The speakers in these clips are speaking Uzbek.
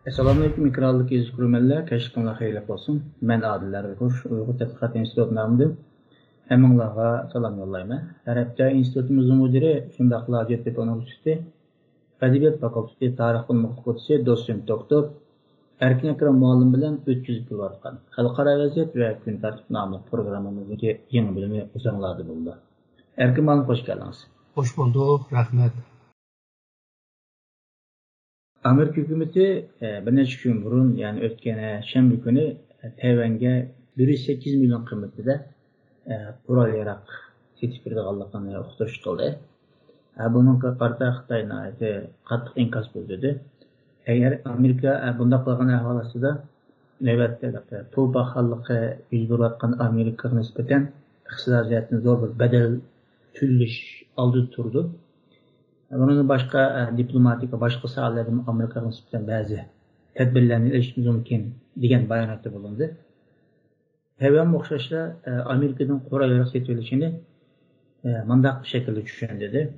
Assalamualaikum ikrarlık yüz kurmeller, keşkimler hayırlı olsun. Ben Adiller Uygur Tədqiqat İnstitutu namıdım. Həminlarga salam yollayman. Arabça institutumuzun müdiri, şundaqla Hacettepe Üniversitesi, Edebiyat Fakültesi Tarix Fakültesi doçent doktor Erkin Akram muallim bilan o'tkazib kelayotgan Xalqaro vaziyat va kun tartib nomli programmamizning yangi bölümü uzanladi bo'ldi. Erkin muallim hoş geldiniz. Hoş bulduk, rahmet. Amerika hükümeti bir neçə gün burun, yani ötken şənbə günü Tayvan'ga 108 milyon kıymetinde Kural yarak setip berdiganligini uqtirish qildi. Bunun qarta Xitoyni qattiq inkos bildirdi. Eğer Amerika bunda qilgan ahvolida navbatda to'lpaqonlikqa yuz berayotgan Amerikaga nisbatan iqtisodiyotni zo'r bir bedel tüllish oldi turdi. Bunun başka diplomatik ve başka sahalarda Amerika'nın nisbeten bazı tedbirlerini ilişkimiz mümkün degan bayonotda bulundu. Tayvan o'xshashla Amerika'dan qurol setilishini mandaq bir şekilde tushundirdi.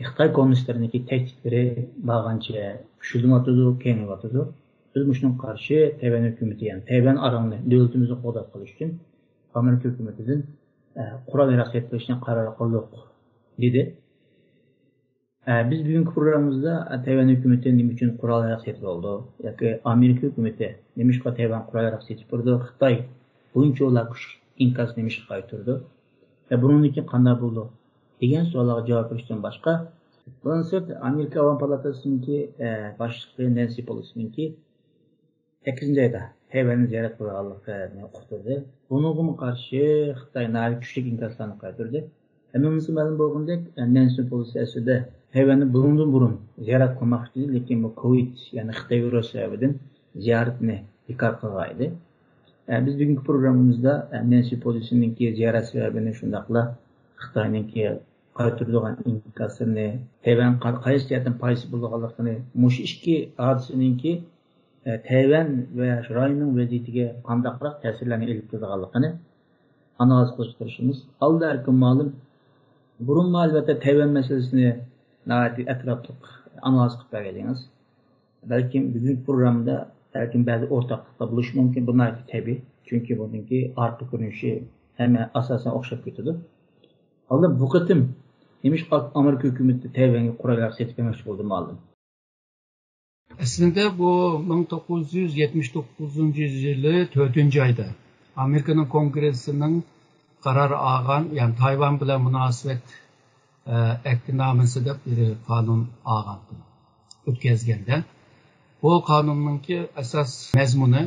Xitoy kommunistlarininki tehditlari bag'ancha kuchaymoqda, kengaymoqda. Biz bunga qarshi Tayvan hukumati, yani Tayvan aramini davlatimizni qo'llab qilish uchun Amerika hukumatidan qurol setilishni qaror qildik dedi. Biz bugünkü programımızda Tayvan hükümeti nima uchun qurol setib oldi yoki Amerika hükümeti nima Tayvan qurol setib berdi, Xitoy buncha ular kuch inkos nima qaytardi va bundan keyin qanday bo'ldi degan savollarga javob berishdan boshqa bundan so'ng Amerika Avam Palatasininki boshlig'i Nancy Pelosi'ninki 8-oyda Tayvanni ziyorat qilganligini uqtirdi. Bunga qarshi Xitoy kuchli inkoslarni qaytardi. Hammamizga ma'lum bo'lgandek, Nancy Pelosi aslida Tayvanni burun ziyorat qilmoqchi edi, lekin bu Covid, ya'ni Xitoy virusi sababidan ziyoratni bekor qilgan edi. Biz bugungi programmamizda Nancy Pelosi'ninki ziyorat sababini shundaqla Xitoyninki qaytaradigan inkosini, Tayvan qaysi jihatdan foyda bo'lganligini, mush ikki hodisaninki Tayvan va rayonning vaziyatiga qandaqroq ta'sirlarni olib kelganligini analiz qilishga tirishamiz. Alda erkin ma'lum burun albatta Tayvan meselesini etraflı analiz qilib bergansiz. Belki bugün programda bazı ortaklıkta buluş mümkün. Bunlar tabii. Çünkü bununki arka görünüşü hemen asasen okşap götürdü. Alda bu kıtım demiş Amerika hükümeti Tayvan'a kurallar setmemiş oldu malum. Aslında bu 1979 yılı 4. ayda Amerika'nın Kongresi'nin kararı algan, yani Tayvan bilen münasebet ektinamesinde bir kanun algandı. Ötkezgende. Bu kanununki esas mezmunu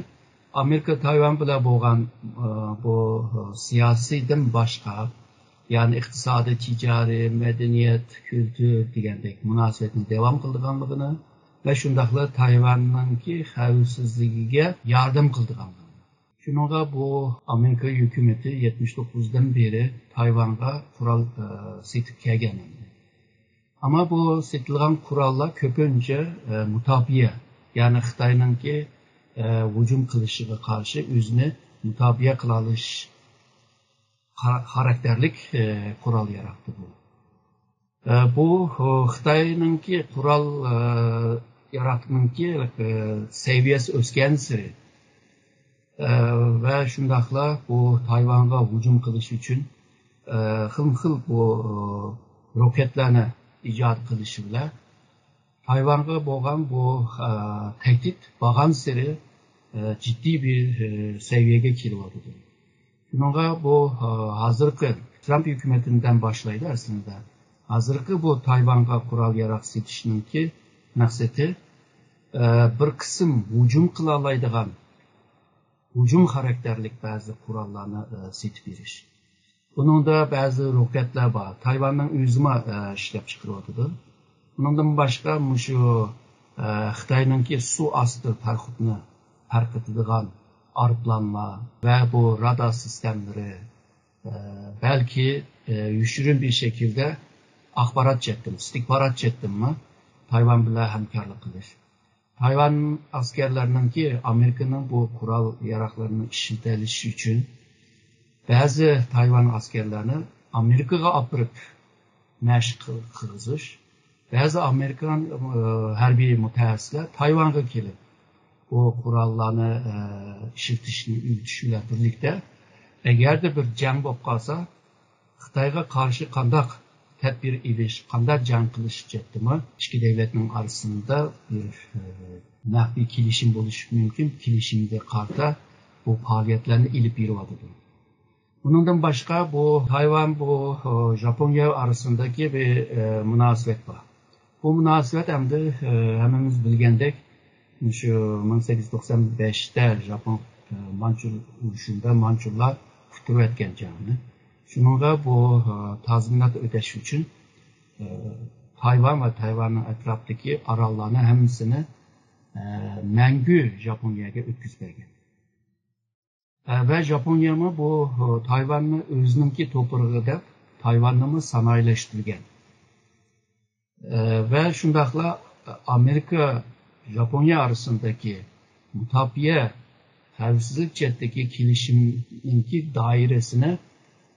Amerika Tayvan bilen boğan bu siyasiden başka, yani iktisadi, ticari, medeniyet, kültür degendek münasebetini devam kıldırganlığını ve şundakla Tayvan'ınki xavfsizligiga yardım kıldırganlığını. Şununla bu Amerika hükümeti 79'dan beri Tayvan'a kural setip kelgan. Ama bu setilgan kurallar köpünce mutabiye, yani Xitoyninki hücum kılışıga karşı özünü mutabiye kılalish karakterlik kural yarattı bu. Bu Xitoyninki kural yaratmanki seviyesi o'sgan siri ve şundakla bu Tayvan'a hücum kılış için xil bu roketlerine icat kılışı bile Tayvan'a boğan bu tehdit bağan seri ciddi bir seviyeye kilivyordu. Şununla bu hazırki Trump hükümetinden başlaydı aslında. Hazırki bu Tayvan'a kural yarak setişinin ki maksati bir kısım hücum kılalaydıgan hücum karakterlik bazı kurallarını setip beriş. Bunun da bazı roketler var. Tayvan'ın özüme işlep çıkıyordu. Bundan başka şu Xitoyninki su astı parkutunu parkıtıdığan arıplanma ve bu radar sistemleri belki yüşürün bir şekilde istihbarat çektim mi Tayvan bile hemkarlık kılır. Tayvan askerlerinin ki Amerika'nın bu kural yaraklarını işletilişi için bazı Tayvan askerlerini Amerika'ya apırıp məşq kılızış bazı Amerikan harbiy mutaxassislar Tayvan'a kelib, bu qurollarni ishlatishni uyutish bilan birlikda agarda bir jang bo'lib qolsa, Xitoyga qarshi qanday tadbir edish, qanday jang qilish jetdimi, ikki davlatning orasida bir maxfiy kelishim bo'lishi mumkin. Kelishimga qarta bu faoliyatlarni ilib beryapti. Bundan boshqa bu Tayvan bu Japoniya arasındaki bir münasebet var. Bu münasebet hamda hammamiz bilgandek şu 1895'te Japon Manchur urushunda Manchurlar futur etgan jangni. Shuningga bu tazminat ödesh uchun Tayvan va Tayvanning atrofidagi orollarni hammasini mangu Japoniyaga o'tkazib bergan. Ve Japonya bu Tayvan'ı özününki toprağıda deb Tayvan'ı sanayileştirgen. Ve şundakla Amerika Japonya arasındaki mutafiye xavfsizlik chetdagi kelishimninki dairesini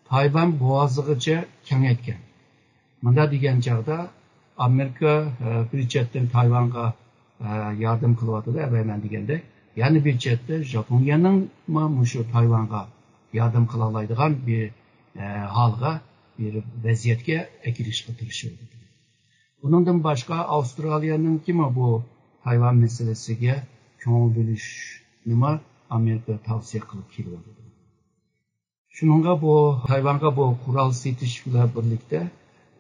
Tayvan boğazıgacha kengaytgan. Bunda degan chog'da Amerika bir chetdan Tayvan'a yardım qilyapti-da, men degandek. Yani bir chetda Japonya'nın şu Tayvan'a yardım kılalaydıgan bir halga, bir vaziyetke ekilişe tırışıyordu. Bundan başka Avustralya'nın kimi bu Tayvan meselesiga köngül bölüşnü Amerika tavsiye kılıp geliyordu. Şununla bu Tayvan'a bu kural setiş bilan birlikte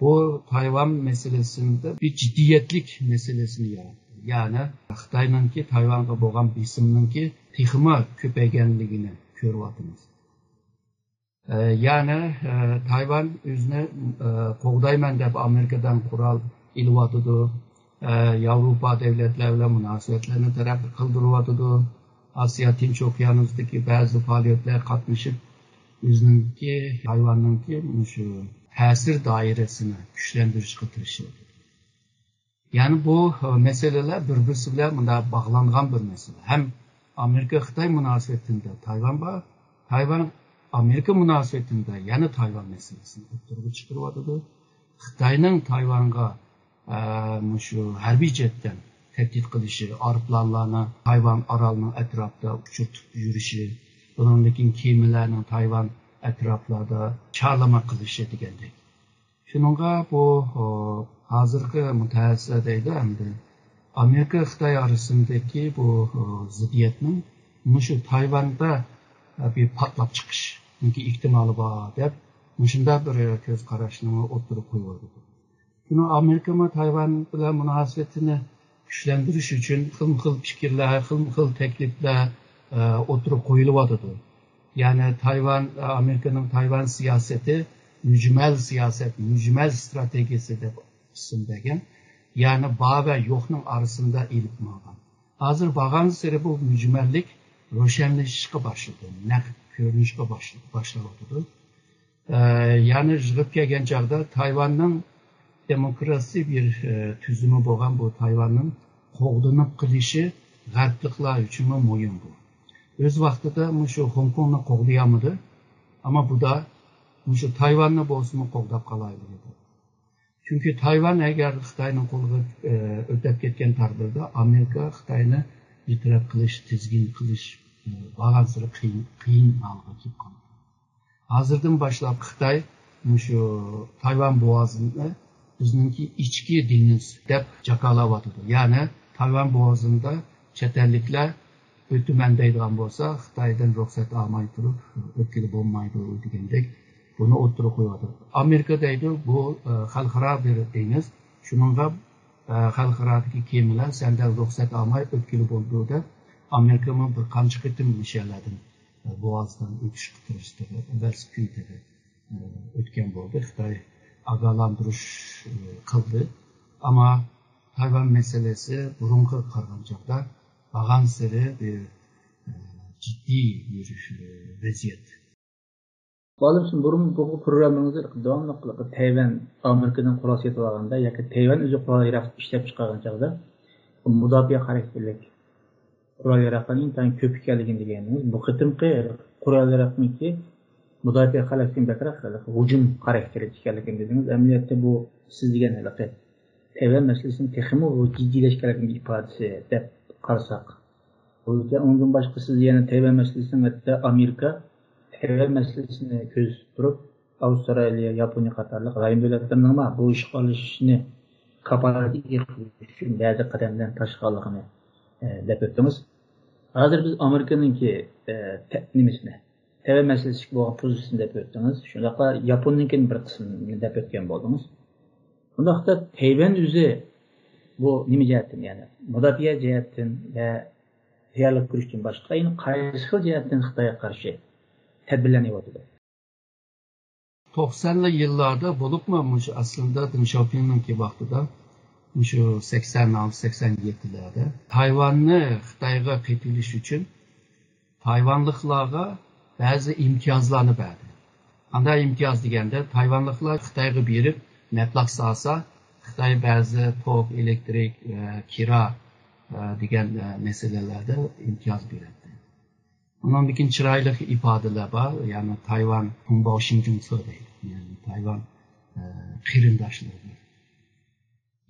bu Tayvan meselesinde bir ciddiyetlik meselesini yarattı. Yani Xitoyninki Tayvan'a bo'lgan besimninki texmi ko'payganligini ko'ryapmiz. Yani Tayvan o'zini qo'g'dayman deb Amerikadan qurol ilyapti. Yevropa davlatlar bilan munosabatlarni taraqqiy qildiryapti. Osiyo Tinch okeanidagi ba'zi faoliyatlar qatnashib o'zininki Tayvanninki shu ta'sir doirasini kuchlantirishga tirishadi. Yani bu meseleler birbirisi bilan bağlangan bir mesele. Hem Amerika-Xitoy münasebetinde Tayvan var, Tayvan-Amerika münasebetinde yani Tayvan meselesini o'ttirib chiqaryapti. Xitoyning Tayvan'a şu harbiy jetdan tehdit qilishi, aeroplanlarni Tayvan orolining atrofida uchirtib yurishi, bundan kemalarning Tayvan atroflarida chorlama qilishi degandek. Shuningga bu hazırki mutaxassislar deydi hamda Amerika Xitoy arasındaki bu ziddiyatning şu Tayvan'da bir patlab chiqish ehtimoli bor deb shunda bir ko'z qarashni o'tirib qo'yadi. Buni Amerika va Tayvan bilan munosabatini kuchlantirish uchun xil fikrlar, xil takliflar o'tirib qo'yilyapti. Yani Tayvan Amerikaning Tayvan siyosati mücmel siyaset, mücmel stratejisi deb isimlagan. Yani bağ ve yo'qning arasında ilib bo'lgan. Hozir bağan seri bu mücmellik ro'shanlashishga boshladi, naq ko'rinishga boshladi. Yani yig'ib kelgan chog'da Tayvanning demokrasi bir tuzumi bo'lgan bu Tayvanning qo'g'dinib qilishi g'arbliklar uchun muhim bu. O'z vaqtida shu Hong Kongni qo'g'dayamidi, ama bu da şu Tayvan'ı bo'lsin qo'g'dab qolaydi dedi. Çünkü Tayvan eğer Xitoyning qo'liga o'tib ketgan taqdirda Amerika Xitoyni itiraf qilish, tizgin qilish bo'lgan sira qiyin holga kelib qoldi. Hozirdan boshlab Xitoy şu Tayvan bo'g'ozini bizningki ichki dengiz deb jakalavyapti. Yani Tayvan bo'g'ozida chet elliklar o'tman deydigan bo'lsa, Xitoydan ruxsat olmay turib o'tkazib bo'lmaydi degandek bunu o'tirib qo'yadi. Amerika deydi bu xalqaro bir dengiz, shuningga xalqarodagi kemalar sendan ruxsat olmay o'tkazib bo'ldi deb Amerika bir qancha qitim mishalardan bo'g'ozdan o'tish qitirishdi va kuntaga o'tgan bo'ldi. Xitoy ogohlantirish qildi, ama Tayvan meselesi burunga qarag'an chog'da bag'an siri bir ciddi bir vaziyat. Bağlamsın burun bu programımızda devamlı Tayvan Amerika'dan kural setip alganda yoki Tayvan o'zi kural yaratib ishlab chiqargan chog'da mudofaa xarakterlik kural yaratgan intan ko'p ekanligini deganimiz bu qitimqi kural yaratmiki mudofaa xarakterlik hujum xarakterlik ekanligini dedingiz. Amaliyotda bu siz degan Tayvan meselesinin texmi o ciddileşkenliğinin ifadesi de karsak. O yüzden ondan başka siz yani Tayvan meselesinin hatta Amerika Tayvan meselesini göz tutup Avustralya, Japonya katarlık rayın devletlerinin ama bu işgalişini kapalı için bazı kademden taşıkalığını dep öttünüz. Hazır biz Amerika'nınki nimesine Tayvan meselesi bu pozisyonu dep öttünüz. Şundaqla Japonya'nın bir kısmını dep ötken boldunuz. Bundaqda Tayvan üzü bu nime jihatdan yani mudafiya jihatdan ve tayyorlik ko'rishdan boshqa yana qaysi xil jihatdan Xitoyga qarshi tadbirlanyapti? 90'lı yıllarda bulupmamış aslında Deng Xiaoping'in vaxtida şu 86-87'lerde Tayvan'ı Xitoyga qaytilish uchun Tayvanlıqlarga bazı imtiyazlarını berdi. Qanday imtiyaz deganda Tayvanlıqlar Xitoyga berib meblağ salsa Xitoy bazı tok, elektrik, kira degan meselelerde imtiyaz berdi. Ondan bir chiroyli ifodalar bor, ya'ni Tayvan Hunbao Xinjiang deydi. Yani Tayvan qarindoshlar.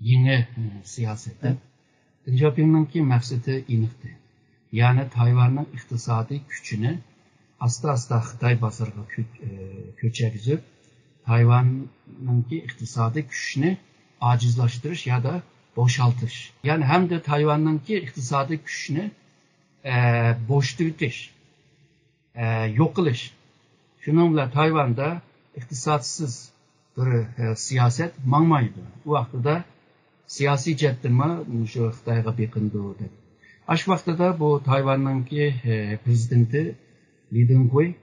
Yangi siyosatda Deng Xiaoping'ning maqsadi aniqdi. Ya'ni Tayvanning iqtisodiy kuchini asta-asta Xitoy bozoriga ko'chirib, Tayvanning iqtisodiy kuchini acizlashtirish ya da boşaltış. Yani hem de Tayvan'ın iqtisadi güçünü boşaltış, yok kılış. Şununla Tayvan'da iqtisadsız bir siyaset manmaydı. Bu vaxtda siyasi cettirme şu Xitoyga beqindi dedi. Aş vaxtda bu Tayvan'ın prezidenti Li Denghui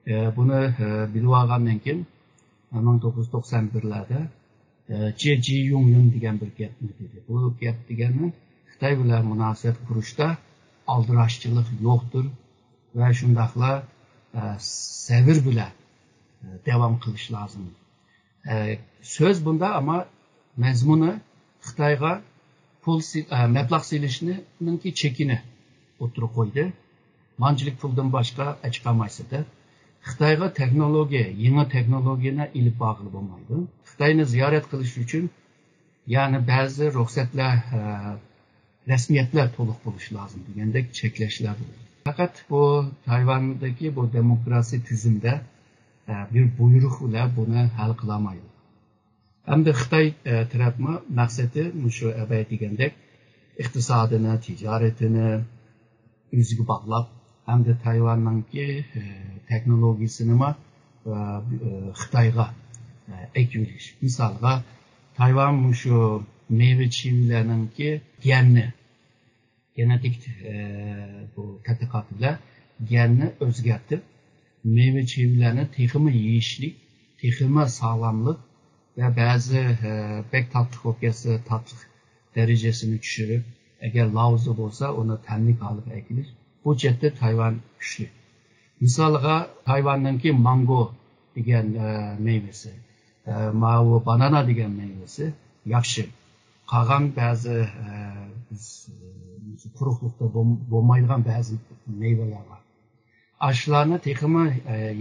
bunu bilib olgandan keyin 1991'lerde Jie Ji-yun degan bir gapni dedi. Bu gap degani Xitoy bilan munosabat qurishda aldirashchilik yo'qdir va shundaqla sabr bilan davom qilish lozim. Söz bunda ama mazmuni Xitoyga pul mablag' silishninki chekini o'tirib qo'ydi. Manchilik puldan boshqa chiqolmaysida. Xitoyga texnologiya, yangi texnologiyani ilib borib bo'lmaydi. Xitoyni ziyorat qilish uchun ya'ni ba'zi ruxsatlar, rasmiyatlar to'liq bo'lishi lozim degandek cheklashlar. Faqat bu Tayvandagi bu demokrasiya tuzumda bir buyruq bilan buni hal qilolmaydi. Hamda Xitoy tarafma maqsadi shu abay degandek iqtisodini, tijoratini o'ziga bog'lab hamda Tayvan'ınki teknolojisini Xitoyga ekilish. Misalga Tayvan şu meyve çivilerninki genni, genetik bu tadqiqot bilan genni o'zgartib, meyve çivilerini texmi yeyishlik, texmi sağlamlık ve bazı bek tatlı kopyası tatlı derecesini düşürüp, eğer lauzu olsa onu temlik alıp ekilir. Bu cihette Tayvan güçlü. Misalga Tayvan'ınki mango degan meyvesi, banana degan meyvesi yaxshi. Qolgan ba'zi quruqlikda bo'lmaydigan ba'zi meyveler var. Aşlarni texmi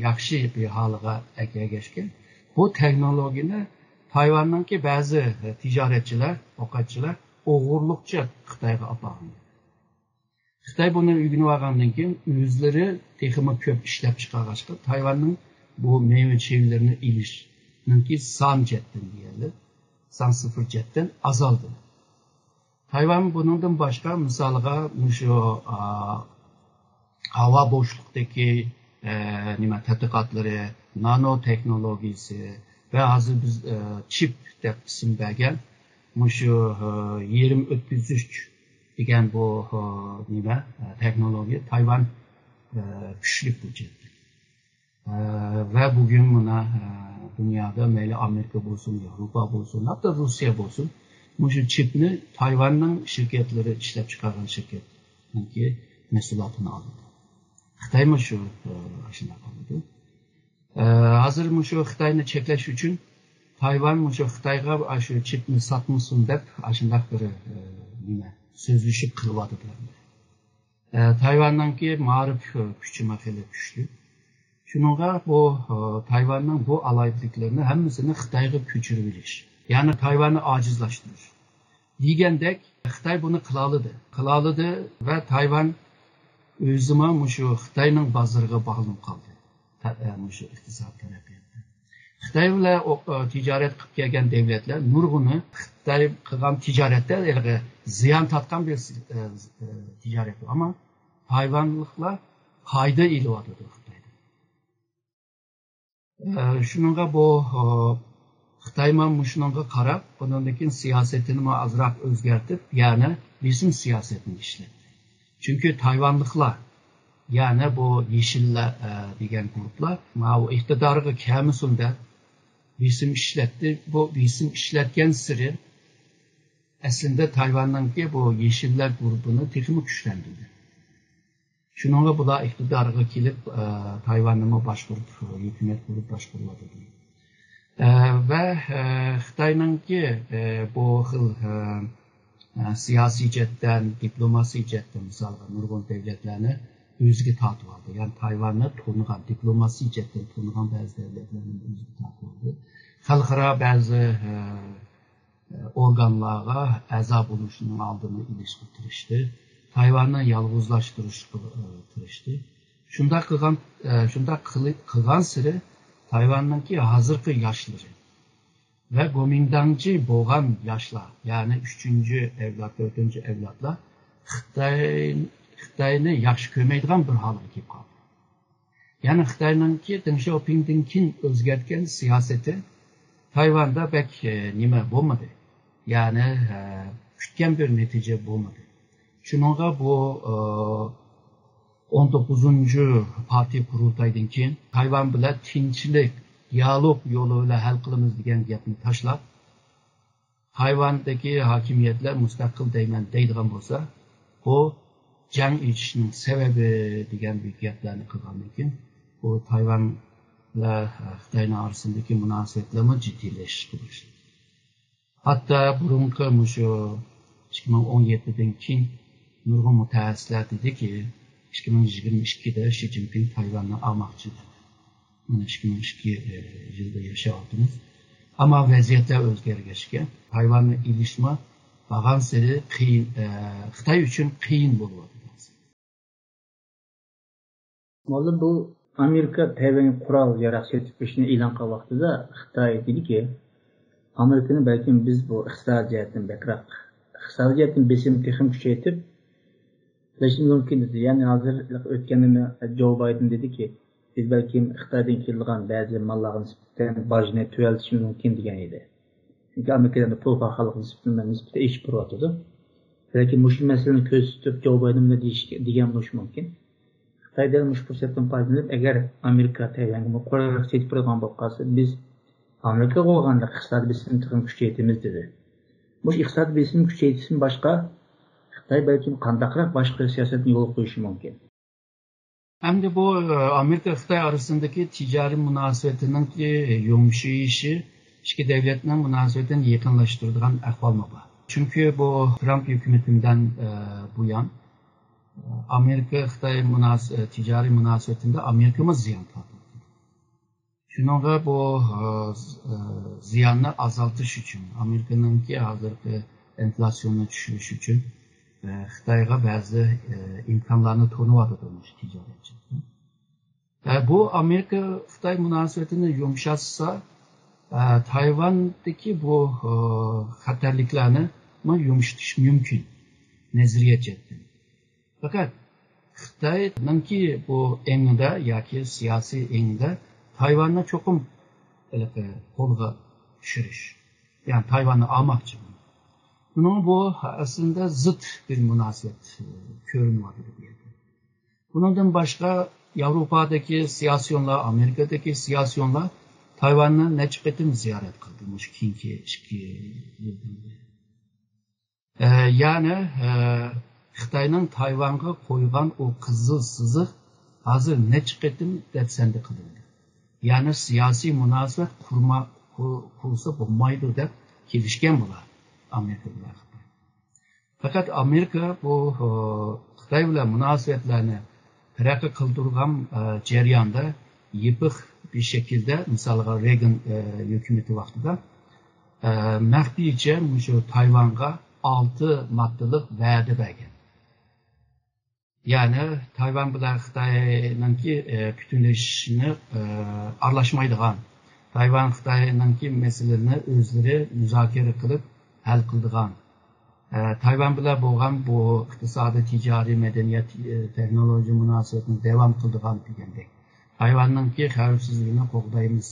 yaxshi bir holiga egashgan. Bu texnologiyani Tayvan'ınki ba'zi tijoratchilar, ovqatchilar o'g'irlikcha Xitoyga olib borgan. Xitoy buni o'rganib olgandan keyin o'zlari texmi ko'p ishlab chiqarishga Tayvanning bu meyve çevirilerini ilishninki son jetdan deyildi. Son sıfır jetdan azaldi. Tayvan bundan başka misalga şu hava boşluktaki tadqiqotlari, nanoteknologiyasi ve hazır biz chip deb ism bergan şu yerim o'tkazuvchi degan bu teknoloji Tayvan güçlü bu ciddi. Ve bugün buna dünyada meyli Amerika olsun, Avrupa olsun, hatta Rusya olsun bu çipni Tayvan'ın şirketleri işlep çıkaran şirketninki mesulatını aldı. Xitoy mı şu aşına kaldı. Hazır mı şu Xitoyni cheklash uchun Tayvan mı şu Xitoyga şu chipni satmasın deb aşındaq bir sözleşip kırıladılar. Tayvan'danki ma'rif kuchi mahali güçlü. Şununla bu Tayvan'ın bu alaylıklarını hemmisini Xitoyga ko'chirib berish. Yani Tayvan'ı acizlaştırır. degandek Xitoy buni qiloladi va Tayvan o'zima shu Xitoyning bozoriga bog'lanib qoldi. Shu iqtisod taraqqiyotda. Xitoy bilan tijorat qilib kelgan davlatlar nurg'uni Xitoy qilgan tijoratda ziyon tortgan bir tijorat, ammo Tayvanliklar foyda ilyapti Xitoyda. Shuningga bu Xitoy shunga qarab, bundan keyin siyosatini azroq o'zgartib, ya'ni bizim siyosatini ishlatdi. Chunki Tayvanliklar, ya'ni bu Yeşiller degan gruplar, bu iqtidorga kelmasunda bizim ishlatdi. Bu bizim ishlatgan siri aslında Tayvan'daki bu Yeşiller grubunu texmi kuchlantirdi. Shuningga bular iqtidorga kelib, Tayvanni boshqarib, hukumat qilib boshqaryapti. Ve Xitoyningki bu xil siyosiy jihatdan, diplomasiy jihatdan misolga nurg'un davlatlarni o'ziga tortib oldi. Ya'ni Tayvanni to'nigan, diplomasiy jihatdan to'nigan ba'zi davlatlarni o'ziga tortib oldi. Xalqaro ba'zi organlarga a'zo bo'lishning oldini olishga tirishdi. Tayvanni yolg'izlashtirishga tirishdi. Shunday qilgan siri Tayvan'daki hozirgi yoshlari ve Gomindangchi bo'lgan yoshlar, ya'ni 3-avlod, 4-avlodlar Xitoyni yaxshi ko'rmaydigan bir holga kelib qoldi. Ya'ni Xitoyningki Deng Xiaopingdan keyin o'zgartgan siyosati Tayvanda pek nima bo'lmadi. Ya'ni kutgan bir natija bo'lmadi. Shuningga bu 19-partiya qurultaydan keyin Tayvan bilan tinchlik, diyalog yo'li bilan hal qilamiz degan gapni tashlab, Tayvandagi hokimiyatlar mustaqil deydigan bo'lsa, bu jang etishning sababi degan bir gaplarni qilgandan keyin bu Tayvan bilan Xitoyning orasidagi munosabatlar jiddiylashishi boshladi. Hatto burungi shu 2017dan keyin nurg'un mutaxassislar dediki, 2022'de Xi Jinping Tayvan'ı almakçı. 2002 yılda yaşadınız. Ama vaziyetler özgürleşken Tayvan'la ilişme bağın seri Xitay için kıyın buluyor. Malum bu Amerika Tayvan'ı kural yarak sertifikasını ilan kılan vaxtida Xitay dedi ki Amerika'nın belki biz bu iqtisodiyotidan bakrak, iqtisodiyotidan besim texim kuchaytib Leşin mümkün dedi. Yani hazır ötkenimi Joe Biden dedi ki biz belki Xitoydan kelgan bazı mallarga nisbatan bajni tüveltishimiz mümkün degan edi. Çünkü Amerika'da pulga xalq nisbatan ish ko'ryapti. Lekin mush masalani ko'z tutib Joe Biden degan bo'lishi mumkin. Xitoyda mush fursatdan foydalanib agar Amerika Tayvanga qo'l sertifikat bo'lib qolsa biz Amerika bo'lganda iqtisodiy besimni kuchaytiramiz dedi. Mush iqtisodiy besimni kuchaytirishdan boshqa Xitoy belki qandaqroq boshqa siyosatni yo'l qo'yishi mumkin. Hamda bu Amerika Xitoy arasındaki ticari münasebetining yumshayishi ikki davlatning munosabatini yaqinlashtiradigan ahvol bor. Chunki bu Trump hukumatidan buyon Amerika Xitoy ticari munosabatida Amerikamiz ziyon tortdi. Shuningga bu ziyonni azaltish uchun Amerikaningki hozirgi enflasyonni tushirish uchun Xitoyga ba'zi imkonlarni to'niyotdi demiş tijoratchi. Bu Amerika Xitoy munosabatini yumshatsa, Tayvandagi bu xatarliklarni yumshatish mumkin nazariyatdan. Fakat Xitoyningki bu engida yoki siyosiy engida Tayvanni cho'qim qo'lga tushirish, ya'ni Tayvanni olmoqchi. Bunun bu aslında zıt bir münasebet görünüyordu diye. Bundan başka Avrupa'daki siyasyonlar, Amerika'daki siyasyonlar Tayvan'ı neçketim ziyaret kıldımış kinki yılında. Yani Xitayning Tayvan'a koygan o kızıl sızık hazır neçketim depsende kılındı. Yani siyasi münasebet kursa bulmaydı dep kelişken bular. Amerika bilan Xitoy. Fakat Amerika bu Xitoy bilan munosabatlarni taraqqiy qildirgan jarayonda yipiq bir şekilde, misalga Reagan hukumati vaqtida maxfiycha shu Tayvanga 6 maddelik vədi bəgən. Yani Tayvan bilan Xitoyningki bütünləşishini aralashmaydigan, Tayvan Xitoyningki meselelerini özleri müzakere qilib hal qildigan, Tayvan bilan bo'lgan bu iqtisodiy, ticari, medeniyet, texnoloji münasebetini devam qildigan degandek. Tayvanninki xavfsizligini qo'g'daymiz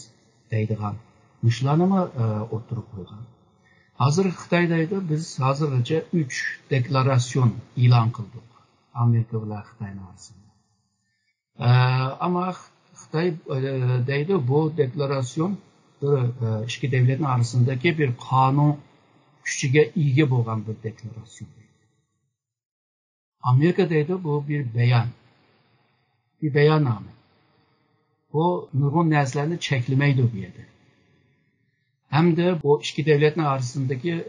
deydigan. Muşlarını mı oturup koygan? Hazır Xitoydaydı biz hazırca 3 deklarasyon ilan kıldık. Amerika ile Xitoyning arasında. Ama Xitoydaydı bu deklarasyon iki devletin arasındaki bir kanun küçüge ega bo'lgan bir deklarasyon. Amerika'daydı bu bir beyan. Bir beyanname. Bu nurgun neslerini çeklemeydi bir yerde. Hem de bu iki devletin arasındaki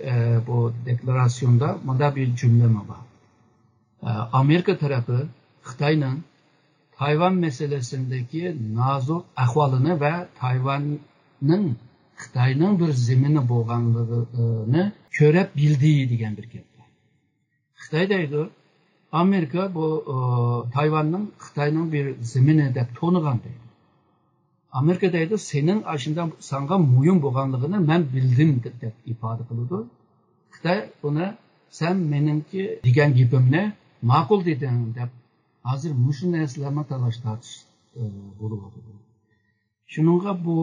bu deklarasyonda bunda bir cümle var. Amerika tarafı Xitoyning Tayvan meselesindeki nazuk ahvalını ve Tayvan'ın Xitoyning bir zemini bo'lganligini ko'rib bildiği degan bir gap bor. Xitoydaydi Amerika bu Tayvan'ın Xitoyning bir zemini deb to'nigan deydi. Amerika'daydı senin aşından sana muyum bo'lganligini men bildim deb ifade qiladi. Xitoy buna sen menimki degan gapimni ma'qul deding deb hozir mushu narsalarni talash tortish bo'lyapti. Shuningga bu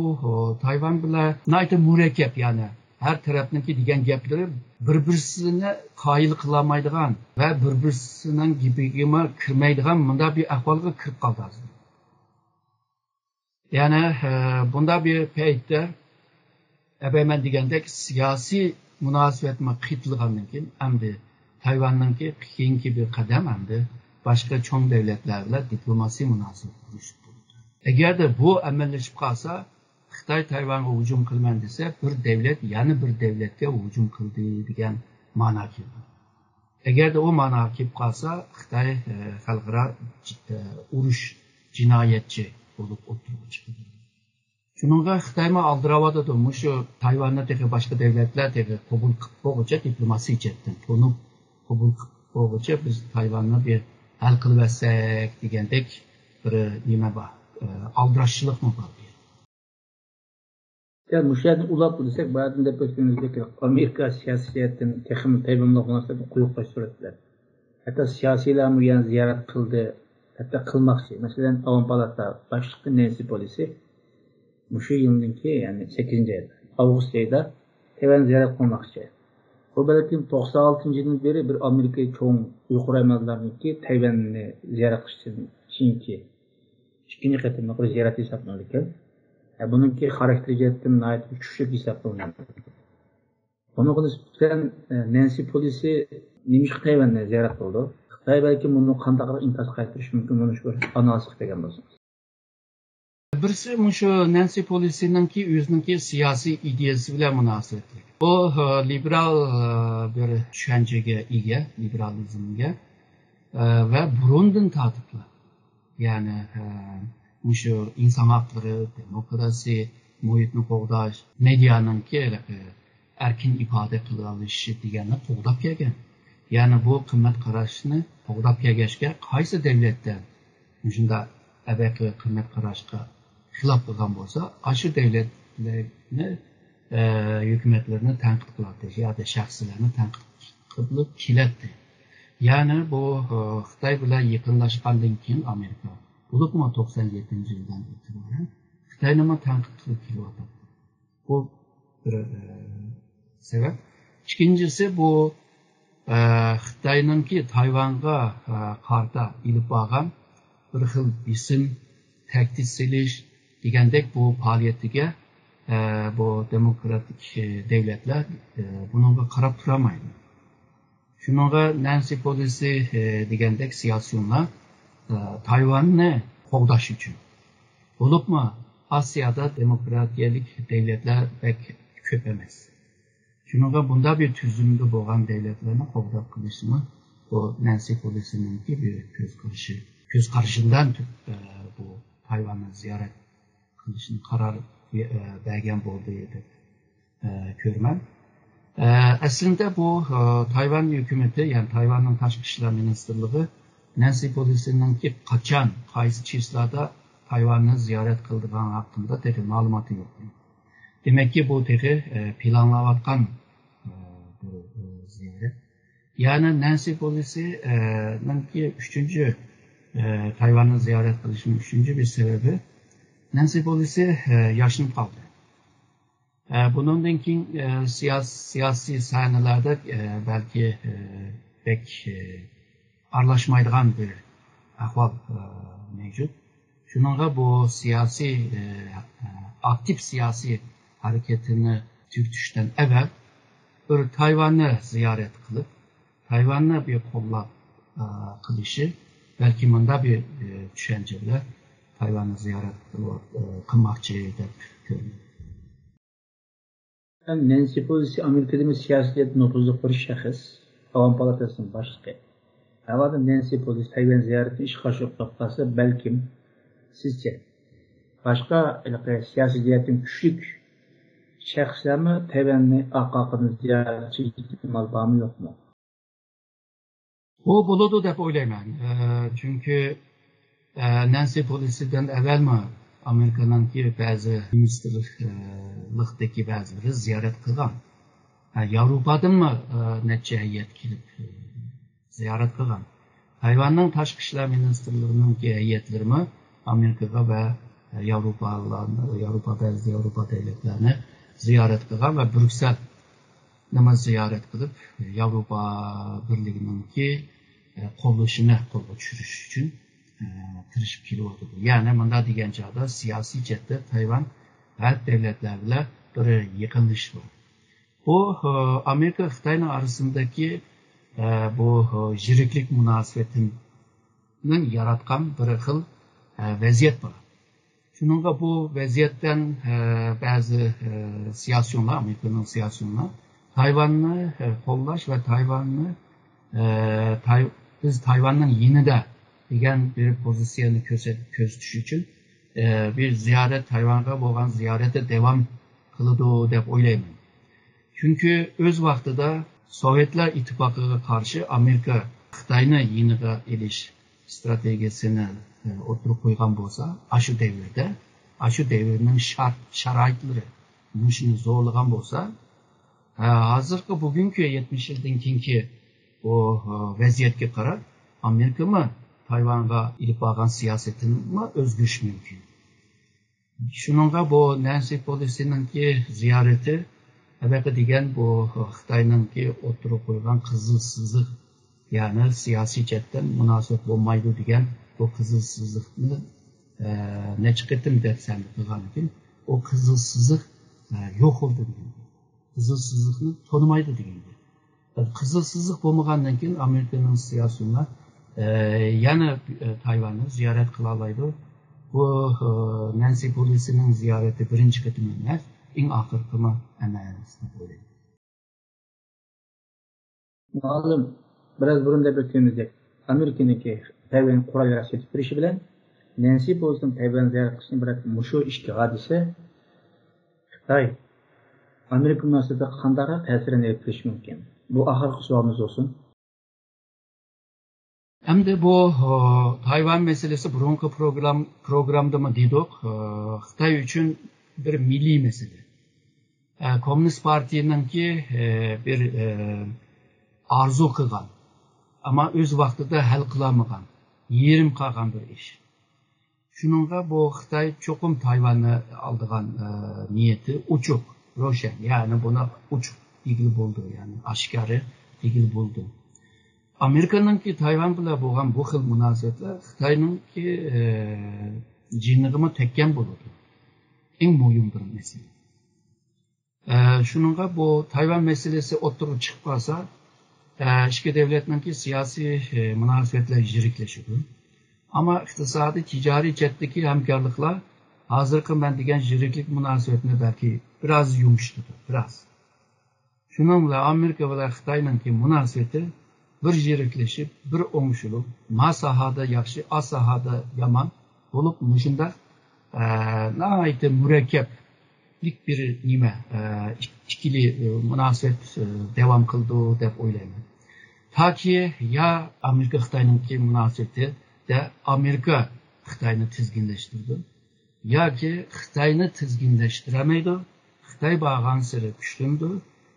Tayvan bilan nayta murakkab, ya'ni har tarafniki degan gaplari bir-birini qoyil qilolmaydigan va bir-birisining gapiga kirmaydigan bunda bir ahvolga kirib qoldi. Yani bunda bir paytda ben degandek siyasi münasebetime qiytilgandan keyin hamda Tayvanninki keyingi bir qadam hamda boshqa cho'ng davlatlar bilan diplomasiya munosabat qurish bo'ldi. Agarda bu amallashib qolsa, Xitoy Tayvanga hujum qilman desa, bir davlat yana bir davlatga hujum qildi degan ma'no keladi. Agarda u ma'no kelib qolsa, Xitoy xalqaro urush jinoyatchi olup oturup çıkıyor. Şununla Xitoyma aldıravadı şu Tayvan'da teki başka devletler teki kabul kıpboğuca diplomasi içetten. Bunu kabul kıpboğuca biz Tayvan'la bir hal kılıversek degandek bir nime var. Aldıraşçılık mı var diye. Yani müşahidin ulap bu desek, bazen de ötümüzdeki Amerika siyasiyetin tekimi Tayvan'la konusunda kuyuklaş suretler. Hatta siyasiler mi yani ziyaret kıldı, hatta kılmakçı. Mesela Avrupalarda başlıklı Nancy Pelosi şu yılınki yani 8. ayda, Ağustos ayda Tayvan ziyaret kılmakçı. O belki 96. yılın beri bir Amerika'yı çoğun uygulaymadılarını ki Tayvan'ı ziyaret için ikinci katılmakla ziyaret hesaplanırken bununki karakteri ettim ait küçük hesaplanıyor. Onun konusunda Nancy Pelosi neymiş Tayvan'ı ziyaret oldu. Xitoy belki bunu qandaq inkas qaytirish mumkin bunu shu analiz qilgan bo'lsin. Birisi shu Nancy Pelosi'ninki o'zininki siyosiy ideyasi bilan munosabatli. O liberal bir tushunchaga ega, liberalizmga va burundan tatibli. Ya'ni shu inson haqlari, demokrasiya, muhitni qo'g'dash, medianinki erkin ifoda qila olishi deganni qo'g'dab kelgan. Yani bu kıymet qarashini qo'g'dab kelgachga qaysi davlatda shunda abaqi qiymat qarashga xilof qilgan bo'lsa, shu davlatlarni hukumatlarini tanqid qiladi yoki shaxslarni tanqid qilib keladi. Yani bu Xitoy bilan yaqinlashgandan keyin Amerika bo'libmi 97-yildan e'tiboran Xitoyni tanqid qilib kelyapti. Bu bir sebep. İkincisi bu Xitoyninki Tayvanga qarta ilib borgan bir xil bisim tahdid silish degandek bu faoliyatiga bu demokratik devletler bununla qarab turamaydi. Shuningga Nancy Pelosi degandek siyosiyonlar Tayvanni qo'g'dash uchun bo'libmi Asiyada demokratiyalik devletler pek ko'p emas. Shuningga bunda bir tuzumda bo'lgan davlatlarni qo'g'dab qilishni bu Nancy Pelosi'ninki bir ko'z qarashidan bu Tayvanni ziyorat qilishni qaror bergan bo'ldi deb ko'raman. Aslında bu Tayvan hükümeti, yani Tayvan'ın Tashqi ishlar ministerligi Nancy Pelosi'nin ki kaçan, qaysi chislada Tayvan'ı ziyaret kıldırgan hakkında tehi malumatı yok. Demek ki bu tehi planlavatkan bir ziyaret. Yani Nancy Pelosi'nin ki üçüncü Tayvan'ı ziyaret kılışının üçüncü bir sebebi Nancy Pelosi yaşlanıp kaldı. Bunun için siyasi sahnelerde belki pek arlaşmaydıgan bir ahval mevcut. Şununla bu siyasi, aktif siyasi hareketini Türk'ten evvel bir Tayvan'ı ziyaret kılıp, Tayvan'ı bir kollap kılışı, belki bunda bir düşünceyle Tayvan'ı ziyaret kılmakçıydı görünüyor. Nancy Pelosi Amerika'da siyasiyet nopuzluk bir şahıs, Tavan Palatası'nın başlığı. Ama Nancy Pelosi Tayvan ziyaretini iş karşı noktası belki sizce başka siyasi cihetin küçük şahıslar mı Tayvan'ı akakını ziyaretçi ihtimal var mı yok mu? O buludu da oylayman. Çünkü Nancy Pelosi'den evvel mi Amerika'nın ki bazı ministerlikdeki bazıları ziyaret kılgan. Avrupa'dan mı neçe heyet kilip ziyaret kılgan. Tayvan'ın Tashqi ishlar ministerliğinin ki heyetleri mi Amerika'ga ve bazı Avrupa devletlerini ziyaret kılgan ve Brüksel'ni ziyaret kılıp Avrupa Birliği'nin ki kollaşını düşürüş için tırışıp kilodu. Yani bunda diyen çağda siyasi cette Tayvan her devletlerle bir yıkılış var. Bu Amerika Xitay arasındaki bu jiriklik münasebetinin yaratkan bir xil vaziyet var. Şununla bu vaziyetten bazı siyasyonlar, Amerika'nın siyasyonlar Tayvan'ı kollaş ve biz Tayvan'ın yine de degan bir pozisyonu közütüş için bir ziyaret Tayvan'a olan ziyarete devam kılıdı dep oylayman. Çünkü öz vaxtida Sovyetler İttifakı'na karşı Amerika Xitay'ını yeniga eliş stratejisini oturup koygan bolsa, aşı devirde, aşı devirinin şarayitleri müşünü zorlagan bolsa, hazırki bugünkü 70 yıldan kinki o vaziyetke karar Amerika mı Tayvan'a ilip bağlan siyasetini mi özgüç mümkün. Şununla bu Nancy Pelosi'nin ki ziyareti evvelki degen bu Xitay'nın ki oturup koygan kızılsızlık, yani siyasi cetten münasebet olmaydı degen bu kızılsızlıkını ne çıkarttım dersen kılgan için o kızılsızlık yok oldu degen. Kızılsızlıkını tanımaydı degen. Kızılsızlık olmagandan keyin Amerika'nın siyasiyonlar yana Tayvan'ı ziyaret kılalaydı. Bu Nancy Pelosi'nin ziyareti birinci kıtım emas, en ahırkı mı emasını böyleydi. Malum, biraz burun da beklemeyecek. Amerika'nınki Tayvan kurallara setip birişi bilen Nancy Pelosi'nin Tayvan ziyaret kısmını bırakıp şu işki hadise Xitay, Amerika münasebeti kandara tesirini etkileşi mümkün. Bu ahırkı sualımız olsun. Hem de bu Tayvan meselesi burunki programda mı dedik, Xitay için bir milli mesele. Komünist Parti'nin ki bir arzu kılgan ama öz vaxtida hal kılamagan, yerim kalgan bir iş. Şununla bu Xitay çokum Tayvan'ı aldığan niyeti uçuk, roşen, yani buna uçuk ilgili buldu, yani aşkarı ilgili buldu. Amerika'nın ki Tayvan bile boğan bu xil münasebetler Xitay'nın ki cinliğimi tekken buldu. En mühim bir mesele. Şununla bu Tayvan meselesi oturup çıkmasa iki devletinin ki siyasi münasebetler jirikleşiyor. Ama iktisadi ticari cetteki hemkarlıklar hazırki ben degen jiriklik münasebetini belki biraz yumuştudu. Biraz. Şununla Amerika ve Xitay'ın ki münasebeti bir jirikleşip, bir oңuşulup, ma sahada yaxşı, az sahada yaman olup, müşünde nahayeti mürekkep lik bir nime, ikili münasebet devam kıldı dep oylayman. Ta ki ya Amerika Xitayninki münasebeti de Amerika Xitayni tizginleştirdi. Ya ki Xitayni tizginleştiremeydi. Xitay bağan sırı güçlündü.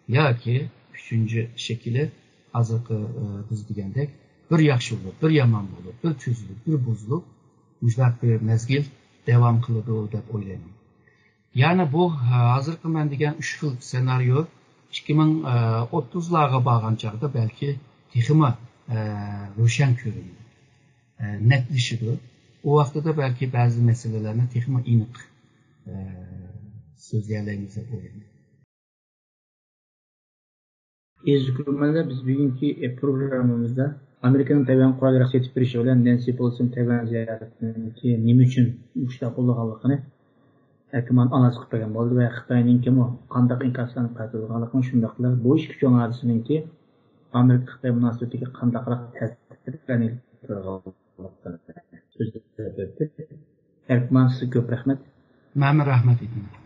Ya ki üçüncü şekili hazırkı biz degендek bir yaxşılık, bir yaman bulup, bir tüzlük, bir buzluk müjdat bir mezgil devam kılıdı dep oylayman. Yani bu hazırkı men degen 3 xil senaryo 2030'larga bağan çağda belki texima roşan göründü. Netleşidi. O vaqtda da belki bazı meselelerini texima iniq sözleyeceğimize oylayman. Ezgürmende biz bugünkü programımızda Amerika'nın Tayvan Kural Rasyeti bir bilen Nancy Pelosi'nin Tayvan ziyaretindeki nima üçün müştaq bo'lganligini Erkiman analiz qilib bergan bo'ldi va Xitoyning qanday inkaslanib qaytarilganligini shundaqla bu ish kuchon hodisaninki Amerika Xitoy munosabatiga qandayroq ta'sirlarni Erkiman sizga ko'p rahmat. Men rahmat aytaman.